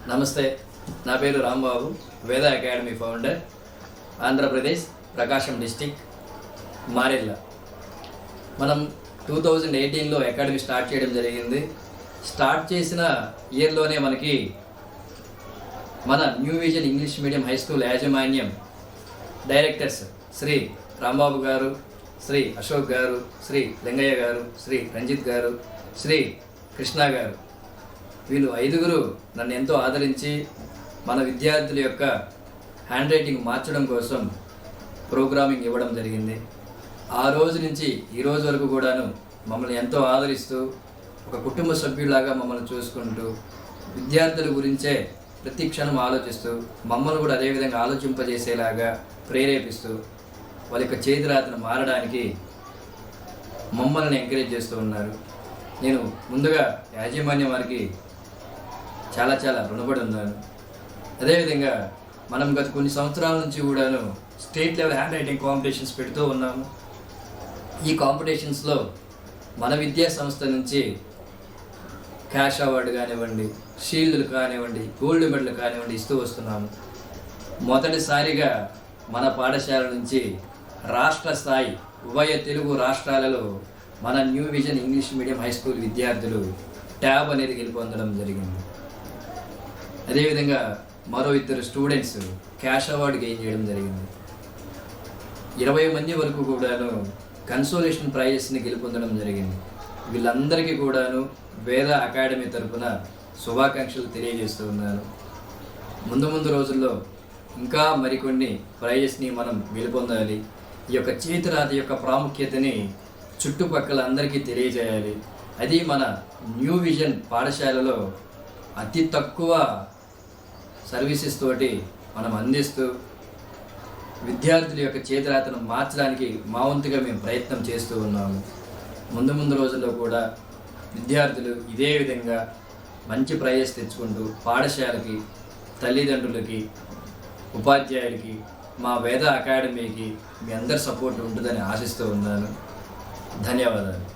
నమస్తే, నా పేరు రాంబాబు, వేద అకాడమీ ఫౌండర్, ఆంధ్రప్రదేశ్, ప్రకాశం డిస్టిక్, మారెల్ల. మనం 2018లో అకాడమీ స్టార్ట్ చేయడం జరిగింది. స్టార్ట్ చేసిన ఇయర్లోనే మనకి మన new vision English medium high school యాజమాన్యం డైరెక్టర్స్ శ్రీ రాంబాబు గారు, శ్రీ అశోక్ గారు, శ్రీ లింగయ్య గారు, శ్రీ రంజిత్ గారు, శ్రీ కృష్ణ గారు, వీళ్ళు 5గురు నన్ను ఎంతో ఆదరించి మన విద్యార్థుల యొక్క హ్యాండ్ రైటింగ్ మార్చడం కోసం ప్రోగ్రామింగ్ ఇవ్వడం జరిగింది. ఆ రోజు నుంచి ఈ రోజు వరకు కూడాను మమ్మల్ని ఎంతో ఆదరిస్తూ ఒక కుటుంబ సభ్యులాగా మమ్మల్ని చూసుకుంటూ విద్యార్థుల గురించే ప్రతి క్షణం ఆలోచిస్తూ మమ్మల్ని కూడా అదేవిధంగా ఆలోచింపజేసేలాగా ప్రేరేపిస్తూ వాళ్ళ యొక్క చేతిరాతను మారడానికి మమ్మల్ని ఎంకరేజ్ చేస్తూ ఉన్నారు. నేను ముందుగా యాజమాన్యం వారికి చాలా రుణపడి ఉన్నాను. అదేవిధంగా మనం గత కొన్ని సంవత్సరాల నుంచి కూడాను state level hand writing competitions పెడుతూ ఉన్నాము. ఈ కాంపిటీషన్స్లో మన విద్యా సంస్థ నుంచి క్యాష్ అవార్డు కానివ్వండి, షీల్డ్లు కానివ్వండి, గోల్డ్ మెడల్ కానివ్వండి ఇస్తూ వస్తున్నాము. మొదటిసారిగా మన పాఠశాల నుంచి రాష్ట్ర స్థాయి ఉభయ తెలుగు రాష్ట్రాలలో మన new vision English medium high school విద్యార్థులు ట్యాబ్ అనేది గెలుపొందడం జరిగింది. అదేవిధంగా మరో 2 స్టూడెంట్స్ క్యాష్ అవార్డు గెయిన్ చేయడం జరిగింది. 20 మంది వరకు కూడాను కన్సోలేషన్ ప్రైజెస్ని గెలుపొందడం జరిగింది. వీళ్ళందరికీ కూడాను వేద అకాడమీ తరఫున శుభాకాంక్షలు తెలియజేస్తూ ఉన్నాను. ముందు రోజుల్లో ఇంకా మరికొన్ని ప్రైజెస్ని మనం గెలుపొందాలి. ఈ యొక్క చేతిరాత యొక్క ప్రాముఖ్యతని చుట్టుపక్కల అందరికీ తెలియజేయాలి. అది మన న్యూ విజన్ పాఠశాలలో అతి తక్కువ సర్వీసెస్ తోటి మనం అందిస్తూ విద్యార్థుల యొక్క చేతిరాతను మార్చడానికి మా వంతుగా మేము ప్రయత్నం చేస్తూ ఉన్నాము. ముందు రోజుల్లో కూడా విద్యార్థులు ఇదే విధంగా మంచి ప్రైజెస్ తెచ్చుకుంటూ పాఠశాలకి, తల్లిదండ్రులకి, ఉపాధ్యాయులకి, మా వేద అకాడమీకి మీ అందరి సపోర్ట్ ఉంటుందని ఆశిస్తూ ఉన్నాను. ధన్యవాదాలు.